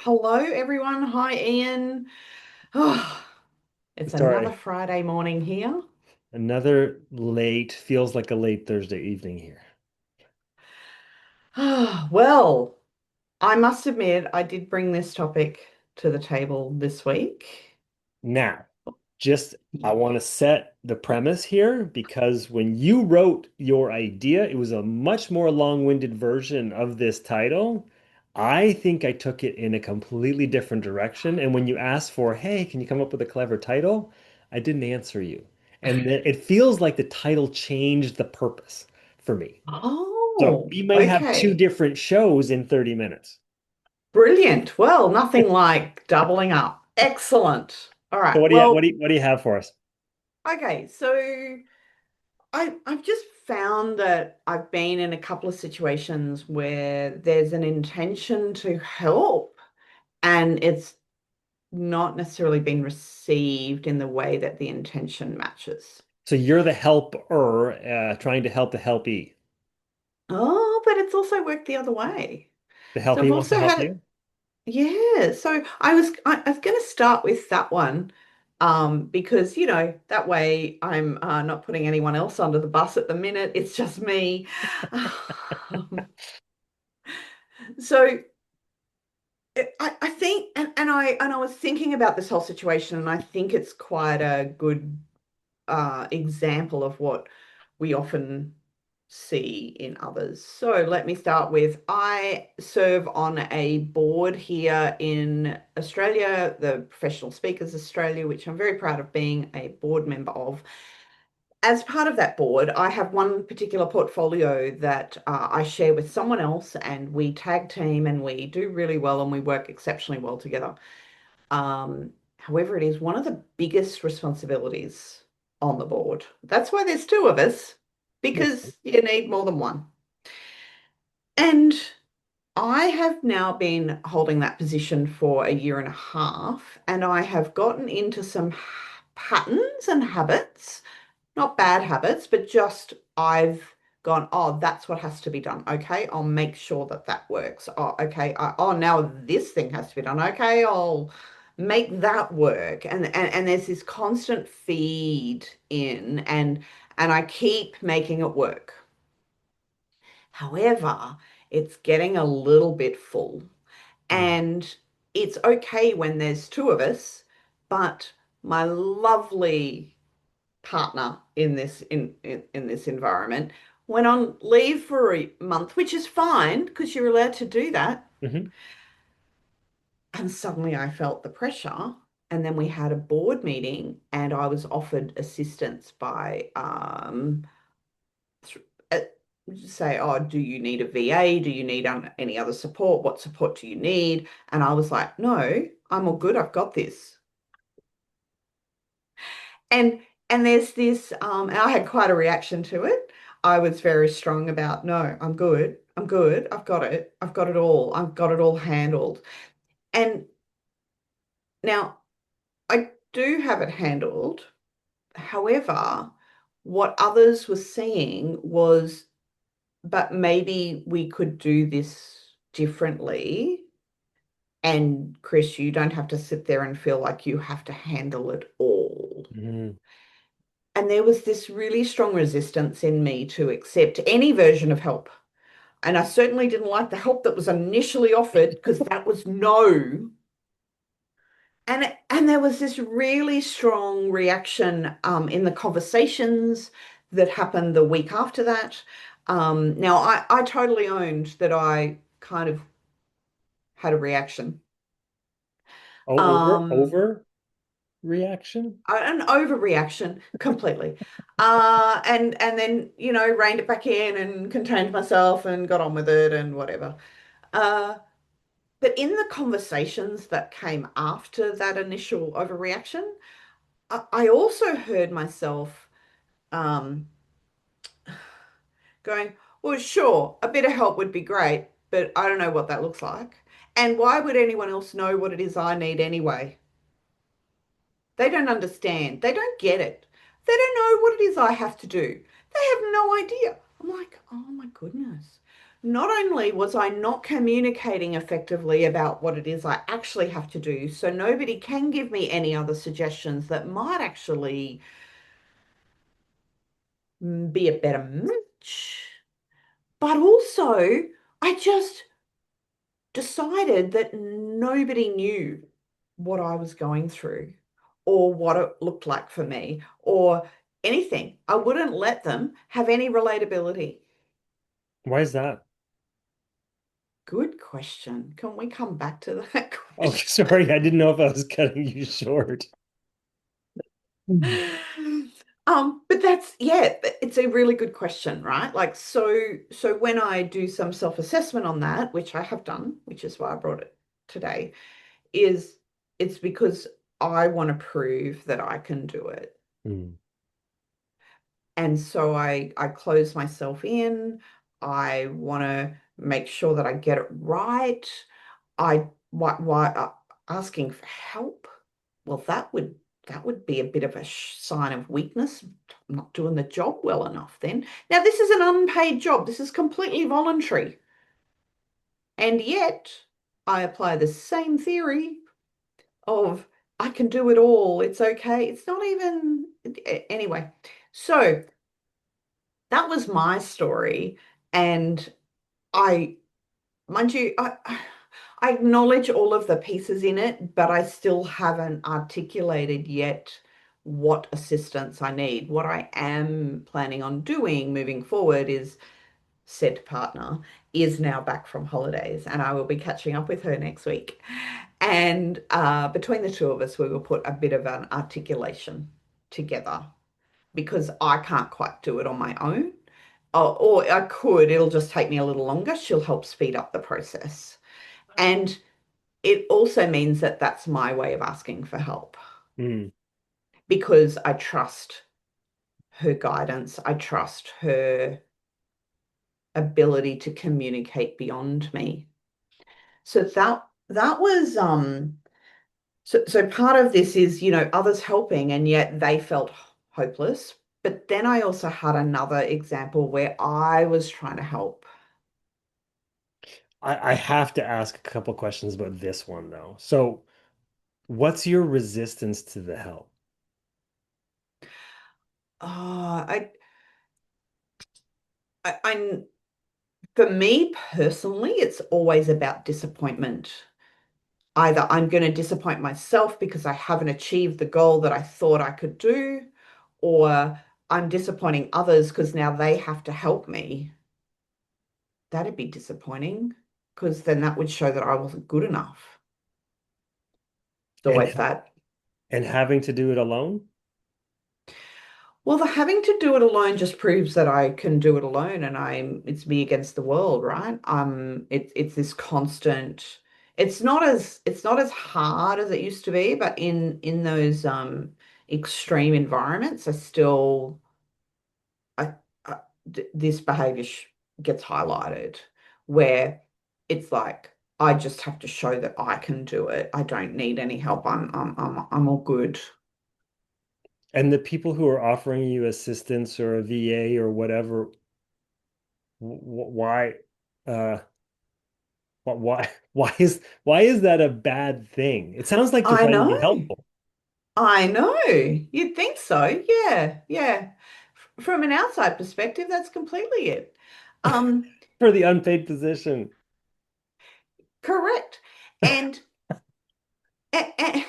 Hello, everyone. Hi, Ian. Oh, it's another Sorry, Friday morning here. another late, feels like a late Thursday evening here. Well, I must admit, I did bring this topic to the table this week. Now, just I want to set the premise here because when you wrote your idea, it was a much more long-winded version of this title. I think I took it in a completely different direction. And when you asked for, hey, can you come up with a clever title? I didn't answer you. And it feels like the title changed the purpose for me. So Oh, we might have two okay. different shows in 30 minutes. Brilliant. Well, nothing like doubling up. Excellent. All So right. what do you what do Well, you what do you have for us? okay. So I've just found that I've been in a couple of situations where there's an intention to help and it's not necessarily been received in the way that the intention matches. So you're the helper, trying to help the helpee. Oh, but it's also worked the other way. The So I've helpee wants to also help had, you. yeah. So I was going to start with that one, because that way I'm not putting anyone else under the bus at the minute. It's just me. So I think, and I was thinking about this whole situation, and I think it's quite a good example of what we often see in others. So let me start with I serve on a board here in Australia, the Professional Speakers Australia, which I'm very proud of being a board member of. As part of that board, I have one particular portfolio that I share with someone else, and we tag team and we do really well and we work exceptionally well together. However, it is one of the biggest responsibilities on the board. That's why there's two of us, Makes sense. because you need more than one. And I have now been holding that position for a year and a half, and I have gotten into some patterns and habits, not bad habits, but just I've gone, oh, that's what has to be done. Okay, I'll make sure that that works. Oh, okay. Oh, now this thing has to be done. Okay, I'll make that work. And there's this constant feed in, and I keep making it work. However, it's getting a little bit full. Mm. And it's okay when there's two of us, but my lovely partner in this environment went on leave for a month, which is fine because you're allowed to do that. Mhm. And suddenly I felt the pressure. And then we had a board meeting, and I was offered assistance by uh, say, oh, do you need a VA? Do you need any other support? What support do you need? And I was like, no, I'm all good. I've got this. And there's this, and I had quite a reaction to it. I was very strong about, no, I'm good. I'm good. I've got it. I've got it all. I've got it all handled. And now I do have it handled. However, what others were seeing was, but maybe we could do this differently. And Chris, you don't have to sit there and feel like you have to handle it all. Mhm. And there was this really strong resistance in me to accept any version of help. And I certainly didn't like the help that was initially offered because that was no. And there was this really strong reaction in the conversations that happened the week after that. Now, I totally owned that I kind of had a reaction. Oh, Um, over reaction? an overreaction completely. And then, reined it back in and contained myself and got on with it and whatever. Uh, but in the conversations that came after that initial overreaction, I also heard myself um, going, well, sure, a bit of help would be great, but I don't know what that looks like. And why would anyone else know what it is I need anyway? They don't understand. They don't get it. They don't know what it is I have to do. They have no idea. I'm like, oh my goodness. not only was I not communicating effectively about what it is I actually have to do, so nobody can give me any other suggestions that might actually be a better match, but also I just decided that nobody knew what I was going through or what it looked like for me or anything. I wouldn't let them have any relatability. Why is that? Good question. Can we come back to that Oh, question? sorry, I didn't know if I was cutting you short. Mm. But that's yeah, it's a really good question, right? Like so when I do some self-assessment on that, which I have done, which is why I brought it today, is it's because I want to prove that I can do it. Mm. And so I close myself in. I want to make sure that I get it right. I why asking for help? Well, that would be a bit of a sign of weakness. I'm not doing the job well enough then. Now, this is an unpaid job. This is completely voluntary. And yet, I apply the same theory of I can do it all. It's okay. It's not even anyway. So that was my story. And I, mind you, I acknowledge all of the pieces in it, but I still haven't articulated yet what assistance I need. What I am planning on doing moving forward is said partner is now back from holidays, and I will be catching up with her next week. And between the two of us, we will put a bit of an articulation together because I can't quite do it on my own. Or I could, it'll just take me a little longer. She'll help speed up the process. And it also means that that's my way of asking for help Mm. because I trust her guidance. I trust her ability to communicate beyond me. So that was so part of this is, others helping and yet they felt hopeless. But then I also had another example where I was trying to help. I have to ask a couple questions about this one though. So, what's your resistance to the help? Uh, I, I'm for me personally, it's always about disappointment. Either I'm going to disappoint myself because I haven't achieved the goal that I thought I could do, or I'm disappointing others because now they have to help me. That'd be disappointing because then that would show that I wasn't good enough. It's And always that. and having to do it alone? Well, the having to do it alone just proves that I can do it alone and it's me against the world, right? It's this constant, it's not as hard as it used to be, but in those extreme environments, I, this behavior gets highlighted where it's like I just have to show that I can do it. I don't need any help. I'm all good. And the people who are offering you assistance or a VA or whatever, why, uh, why is that a bad thing? It sounds like they're I trying to know. be helpful I know. You'd think so. Yeah, yeah. From an outside perspective, that's completely it. Um, for the unpaid position. Correct. And and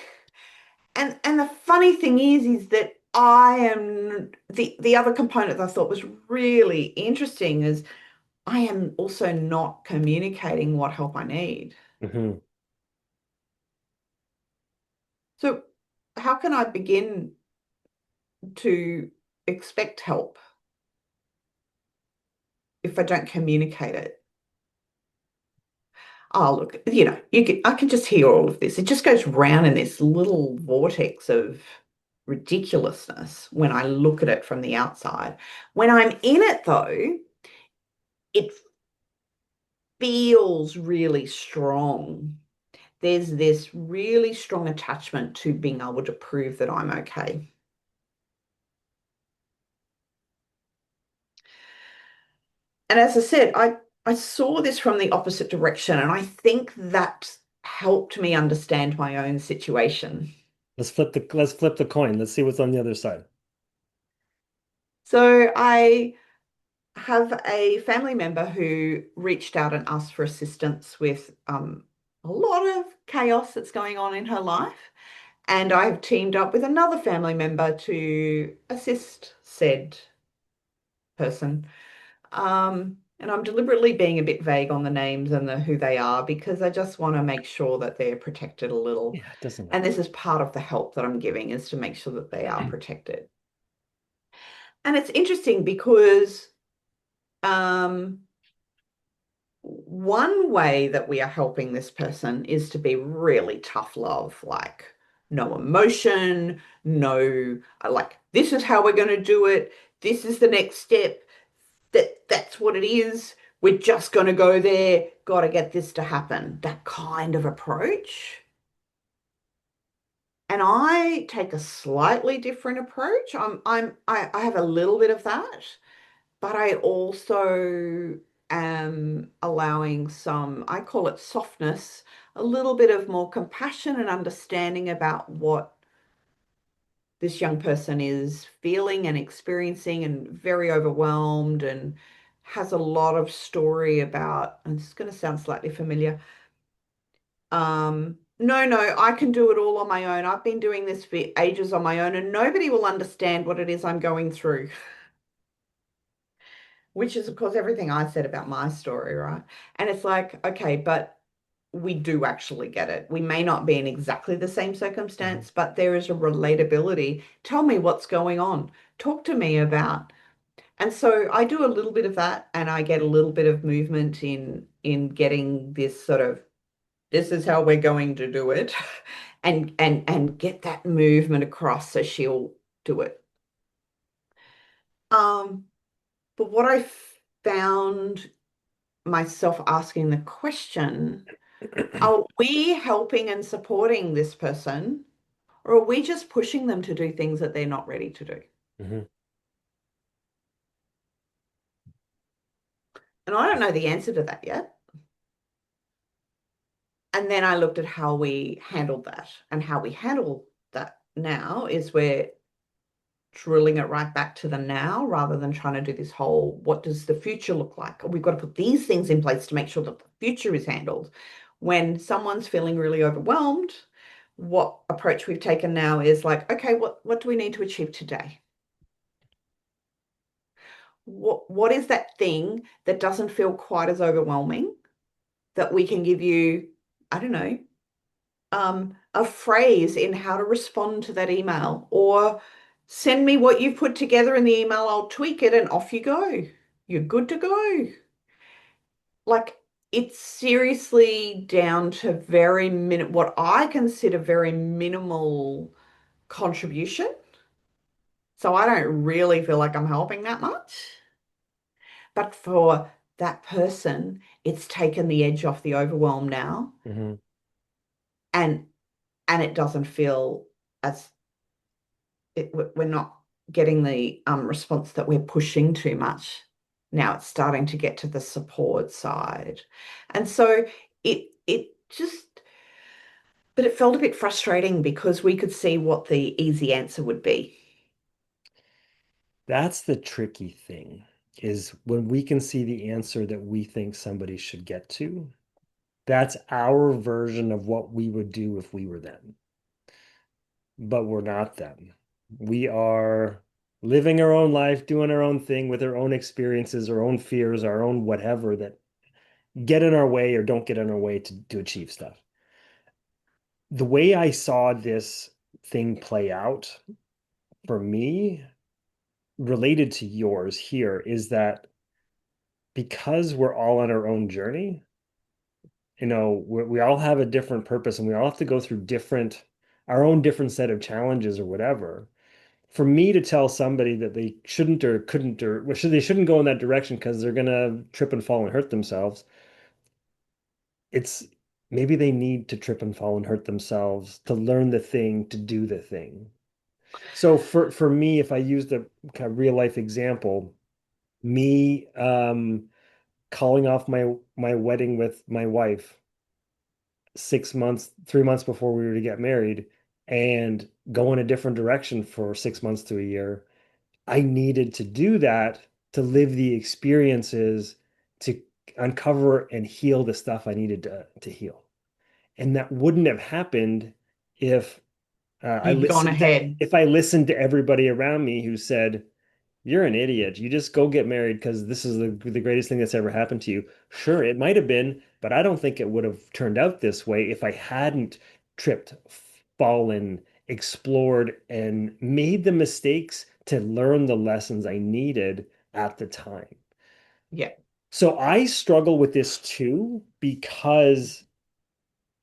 and the funny thing is that I am the other component that I thought was really interesting is I am also not communicating what help I need. Mhm. So how can I begin to expect help if I don't communicate it? Oh, look, I can just hear all of this. It just goes round in this little vortex of ridiculousness when I look at it from the outside. When I'm in it, though, it feels really strong. There's this really strong attachment to being able to prove that I'm okay. And as I said, I saw this from the opposite direction, and I think that helped me understand my own situation. Let's flip the coin. Let's see what's on the other side. So I have a family member who reached out and asked for assistance with a lot of chaos that's going on in her life. And I've teamed up with another family member to assist said person. And I'm deliberately being a bit vague on the names and the who they are because I just want to make sure that they're protected a little. Yeah, it doesn't And matter. this is part of the help that I'm giving is to make sure that they are protected. And it's interesting because um, one way that we are helping this person is to be really tough love, like no emotion, no, like this is how we're going to do it. This is the next step. That's what it is. We're just going to go there. Got to get this to happen. That kind of approach. And I take a slightly different approach. I have a little bit of that, but I also am allowing some, I call it softness, a little bit of more compassion and understanding about what this young person is feeling and experiencing and very overwhelmed and has a lot of story about, and this is going to sound slightly familiar. No, no, I can do it all on my own. I've been doing this for ages on my own, and nobody will understand what it is I'm going through, which is, of course, everything I said about my story, right? And it's like, okay, but we do actually get it. We may not be in exactly the same Mhm. circumstance, but there is a relatability. Tell me what's going on. Talk to me about. And so I do a little bit of that, and I get a little bit of movement in getting this sort of this is how we're going to do it, and get that movement across so she'll do it. Um, but what I found myself asking the question, are we helping and supporting this person, or are we just pushing them to do things that they're not ready to do? Mhm. And I don't know the answer to that yet. And then I looked at how we handled that. And how we handle that now is we're drilling it right back to the now rather than trying to do this whole what does the future look like? We've got to put these things in place to make sure that the future is handled. When someone's feeling really overwhelmed, what approach we've taken now is like, okay, what do we need to achieve today? What is that thing that doesn't feel quite as overwhelming that we can give you, I don't know, a phrase in how to respond to that email, or send me what you've put together in the email, I'll tweak it and off you go. You're good to go. Like it's seriously down to what I consider very minimal contribution. So I don't really feel like I'm helping that much. But for that person, it's taken the edge off the overwhelm now, Mhm. and it doesn't feel as we're not getting the response that we're pushing too much. Now it's starting to get to the support side. And so it just, but it felt a bit frustrating because we could see what the easy answer would be. That's the tricky thing, is when we can see the answer that we think somebody should get to. That's our version of what we would do if we were them. But we're not them. We are living our own life, doing our own thing with our own experiences, our own fears, our own whatever that get in our way or don't get in our way to achieve stuff. The way I saw this thing play out for me, related to yours here, is that because we're all on our own journey, we all have a different purpose and we all have to go through our own different set of challenges or whatever. For me to tell somebody that they shouldn't or couldn't or they shouldn't go in that direction because they're gonna trip and fall and hurt themselves, it's maybe they need to trip and fall and hurt themselves to learn the thing, to do the thing. So for me, if I use the kind of real life example, me calling off my wedding with my wife 6 months, 3 months before we were to get married and go in a different direction for 6 months to a year. I needed to do that to live the experiences to uncover and heal the stuff I needed to heal. And that wouldn't have happened if I You'd gone listened to ahead. if I listened to everybody around me who said, "You're an idiot. You just go get married because this is the greatest thing that's ever happened to you." Sure, it might have been, but I don't think it would have turned out this way if I hadn't tripped, fallen, explored, and made the mistakes to learn the lessons I needed at the time. Yeah. So I struggle with this too because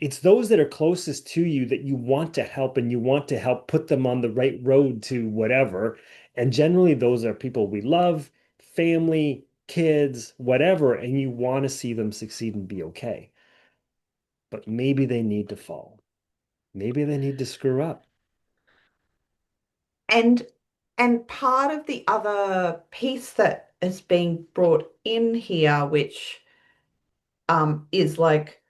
it's those that are closest to you that you want to help and you want to help put them on the right road to whatever. And generally, those are people we love, family, kids, whatever, and you want to see them succeed and be okay. But maybe they need to fall. Maybe they need to screw up. And part of the other piece that is being brought in here, which is like,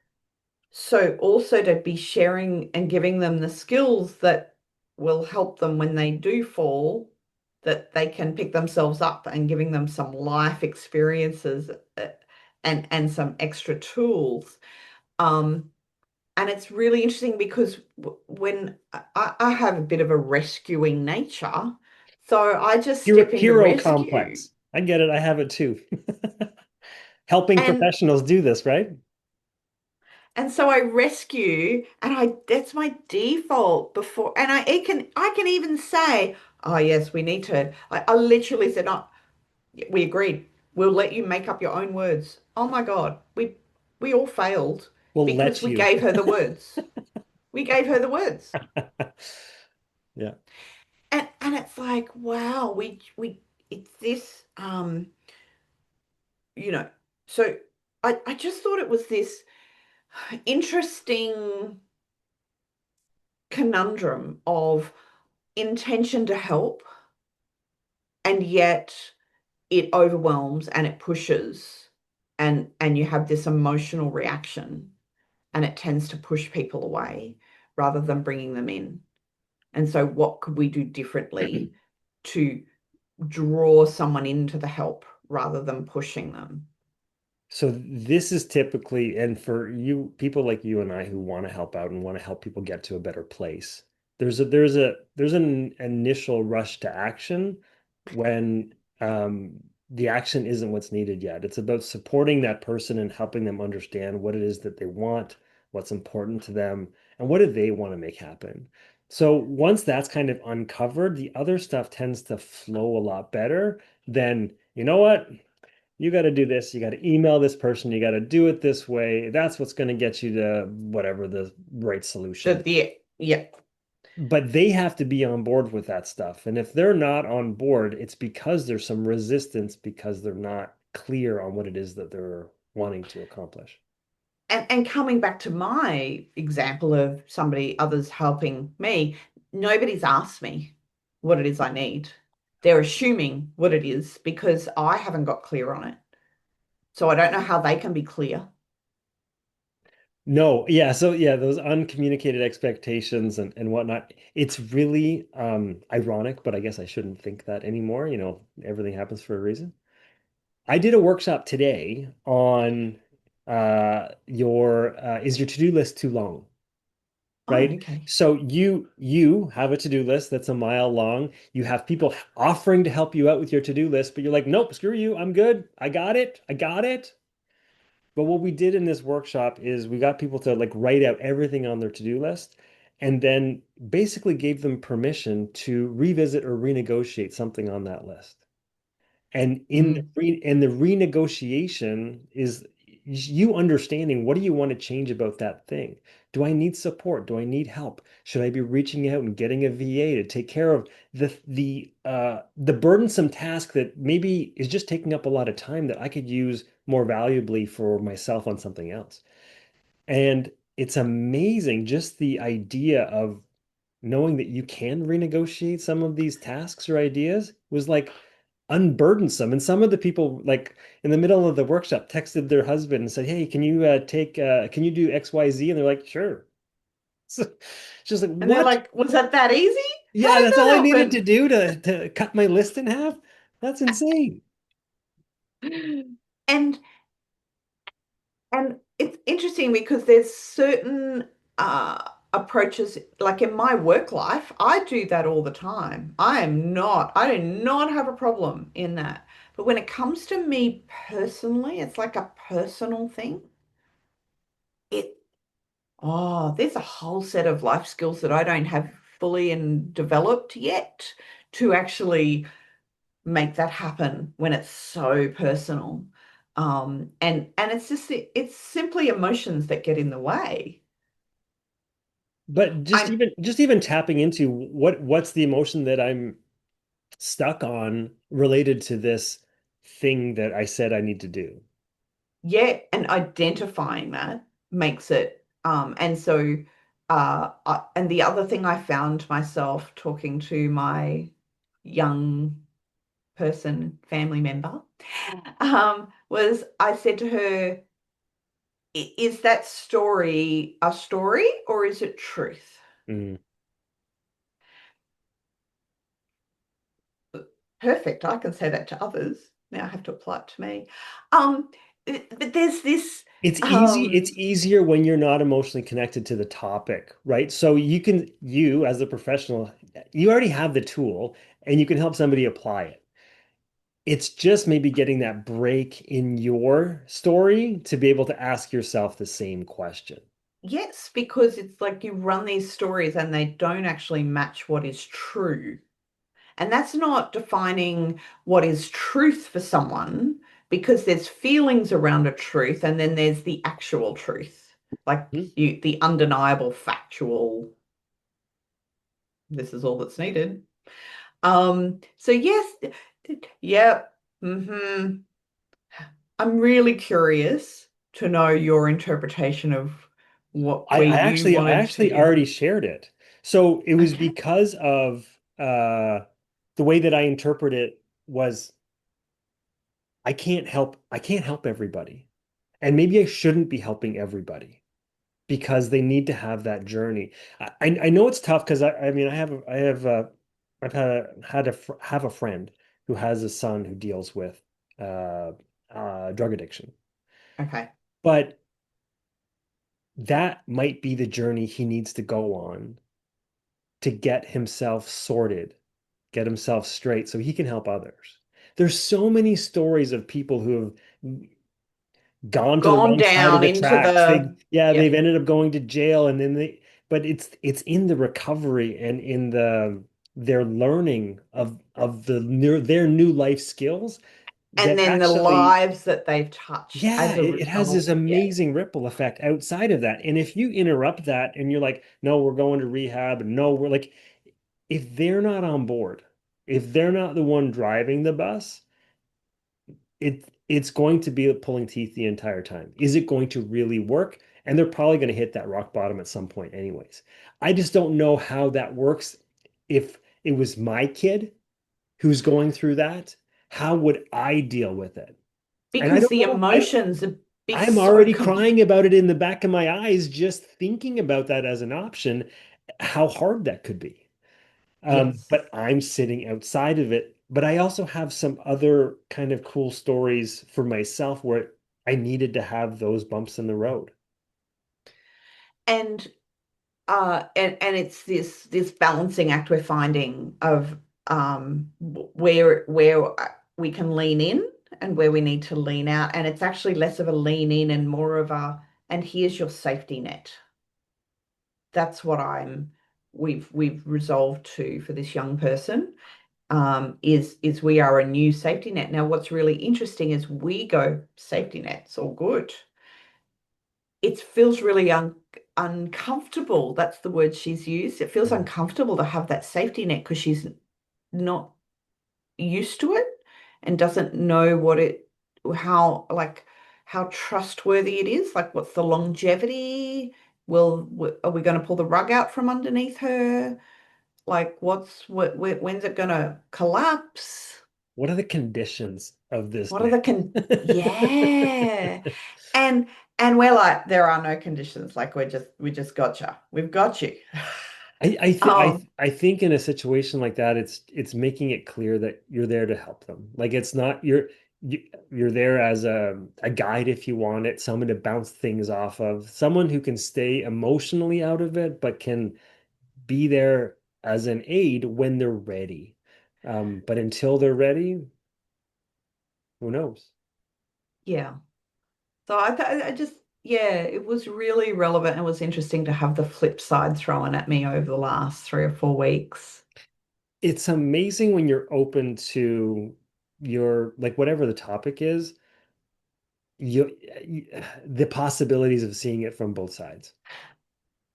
so also to be sharing and giving them the skills that will help them when they do fall, that they can pick themselves up, and giving them some life experiences, and some extra tools. Um, and it's really interesting because when I have a bit of a rescuing nature, so I just step into Hero rescue. complex. I get it. I have it too. Helping And professionals do this, right? so I rescue, and I that's my default before, and I can even say, oh yes, we need to. I literally said, no, we agreed. We'll let you make up your own words. Oh my God, we all failed We'll because let we you. gave her the words. We gave her the words. Yeah. And it's like, wow, we it's this you know, so I just thought it was this interesting conundrum of intention to help, and yet it overwhelms and it pushes, and you have this emotional reaction, and it tends to push people away rather than bringing them in. And so what could we do differently to draw someone into the help rather than pushing them? So this is typically, and for you, people like you and I who want to help out and want to help people get to a better place, there's an initial rush to action when the action isn't what's needed yet. It's about supporting that person and helping them understand what it is that they want, what's important to them, and what do they want to make happen. So once that's kind of uncovered, the other stuff tends to flow a lot better than, you know what? You got to do this. You got to email this person. You got to do it this way. That's what's going to get you to whatever the right solution. Yeah. But they have to be on board with that stuff. And if they're not on board, it's because there's some resistance because they're not clear on what it is that they're wanting to accomplish. And coming back to my example of somebody others helping me, nobody's asked me what it is I need. They're assuming what it is because I haven't got clear on it. So I don't know how they can be clear. No, yeah, so yeah, those uncommunicated expectations and whatnot. It's really ironic, but I guess I shouldn't think that anymore. You know, everything happens for a reason. I did a workshop today on your is your to-do list too long, Oh, right? okay. So you have a to-do list that's a mile long. You have people offering to help you out with your to-do list, but you're like, nope, screw you. I'm good. I got it. I got it. But what we did in this workshop is we got people to like write out everything on their to-do list and then basically gave them permission to revisit or renegotiate something on that list. And Mm. the renegotiation is you understanding what do you want to change about that thing? Do I need support? Do I need help? Should I be reaching out and getting a VA to take care of the burdensome task that maybe is just taking up a lot of time that I could use more valuably for myself on something else? And it's amazing just the idea of knowing that you can renegotiate some of these tasks or ideas was like unburdensome. And some of the people, like in the middle of the workshop, texted their husband and said, "Hey, can you can you do XYZ?" And they're like, "Sure." So, it's just like, And they're what? like, was that easy? How Yeah, did that's all that I needed to happen? do to cut my list in half. That's insane. And it's interesting because there's certain approaches, like in my work life, I do that all the time. I do not have a problem in that. But when it comes to me personally, it's like a personal thing. It, oh, there's a whole set of life skills that I don't have fully and developed yet to actually make that happen when it's so personal. And it's just it's simply emotions that get in the way. But I'm just even tapping into what's the emotion that I'm stuck on related to this thing that I said I need to do. Yeah, and identifying that makes it and so and the other thing I found myself talking to my young person family member was I said to her, Is that story a story or is it truth?" Mm. Perfect. I can say that to others. Now I have to apply it to me. Um, but there's this, It's easier when you're not emotionally connected to the topic, right? So you as a professional, you already have the tool and you can help somebody apply it. It's just maybe getting that break in your story to be able to ask yourself the same question. yes, because it's like you run these stories and they don't actually match what is true. And that's not defining what is truth for someone because there's feelings around a truth and then there's the actual truth. Like Hmm? the undeniable factual, this is all that's needed. So yes, yeah, hmm I'm really curious to know your interpretation of what where you I wanted to, actually yeah. already shared it. So it was Okay. because of the way that I interpret it was I can't help everybody. And maybe I shouldn't be helping everybody because they need to have that journey. I know it's tough because I mean I've have a friend who has a son who deals with uh, drug addiction, Okay. but that might be the journey he needs to go on to get himself sorted, get himself straight so he can help others. There's so many stories of people who have gone to the Gone wrong side of down the into tracks. the, They've yep. ended up going to jail and then but it's in the recovery and in their learning of their new life skills And that then the actually, lives that they've touched yeah, as a it has this result. Yeah. amazing ripple effect outside of that. And if you interrupt that and you're like, no, we're going to rehab, and no, we're like, if they're not on board, if they're not the one driving the bus, it's going to be pulling teeth the entire time. Is it going to really work? And they're probably going to hit that rock bottom at some point anyways. I just don't know how that works. If it was my kid who's going through that, how would I deal with it? And I Because don't the know. emotions would be I'm so already complex. crying about it in the back of my eyes just thinking about that as an option, how hard that could be. Yes. But I'm sitting outside of it. But I also have some other kind of cool stories for myself where I needed to have those bumps in the road. And and it's this balancing act we're finding of where we can lean in and where we need to lean out, and it's actually less of a lean in and more of a, and here's your safety net. That's what we've resolved to for this young person, is we are a new safety net. Now what's really interesting is we go safety net's all good, it feels really uncomfortable. That's the word she's used. It feels Mhm. uncomfortable to have that safety net because she's not used to it and doesn't know how, like, how trustworthy it is. Like, what's the longevity? Are we going to pull the rug out from underneath her? Like, when's it going to collapse? what are the conditions of this What are the con now? Yeah. And we're like, there are no conditions. Like we just gotcha. We've got you. I think in a situation like that, it's making it clear that you're there to help them. Like it's not you're there as a guide if you want it, someone to bounce things off of, someone who can stay emotionally out of it, but can be there as an aid when they're ready. But until they're ready, who knows? Yeah. So I just, yeah, it was really relevant. It was interesting to have the flip side thrown at me over the last 3 or 4 weeks. It's amazing when you're open to your like whatever the topic is, you the possibilities of seeing it from both sides.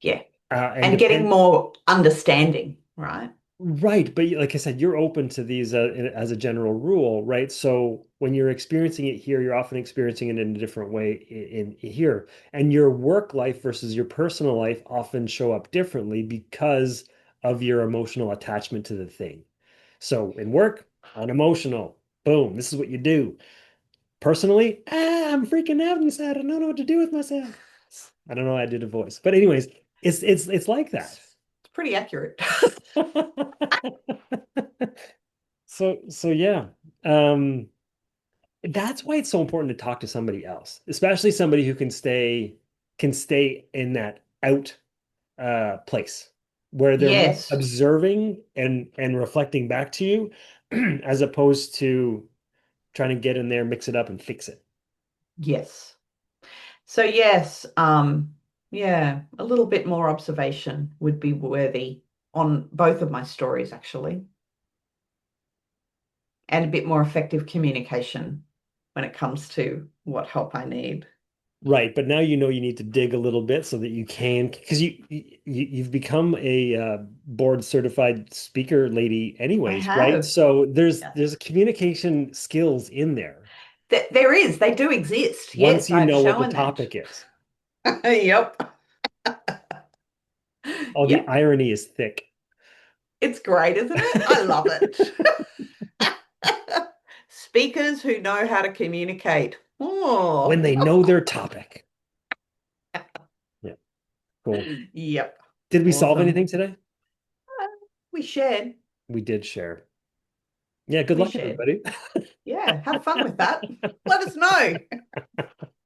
Yeah. And And getting depend more understanding, right? Right, but like I said, you're open to these as a general rule, right? So when you're experiencing it here, you're often experiencing it in a different way here, and your work life versus your personal life often show up differently because of your emotional attachment to the thing. So in work, unemotional, boom, this is what you do. Personally, I'm freaking out inside. I don't know what to do with myself. I don't know. I did a voice, but anyways, it's like that. It's pretty accurate. So yeah. Um, that's why it's so important to talk to somebody else, especially somebody who can stay in that out place where they're more Yes. observing and reflecting back to you as opposed to trying to get in there, mix it up and fix it. Yes. So yes, yeah, a little bit more observation would be worthy on both of my stories, actually, and a bit more effective communication when it comes to what help I need. Right, but now you know you need to dig a little bit so that you can, because you've become a board certified speaker lady I anyways, right? have. So there's Yeah. there's communication skills in there There is, they do exist. once Yes, you I've know what the shown that. topic is. Yep. Oh, the Yep. irony is thick. It's great, isn't it? I love it. Speakers who know how to communicate. When Oh, they know their topic. Yeah, cool. yep. Did we solve anything Awesome. today? We shared. We did share. Yeah, good We luck, shared. everybody. Yeah, have fun with that. Let us know.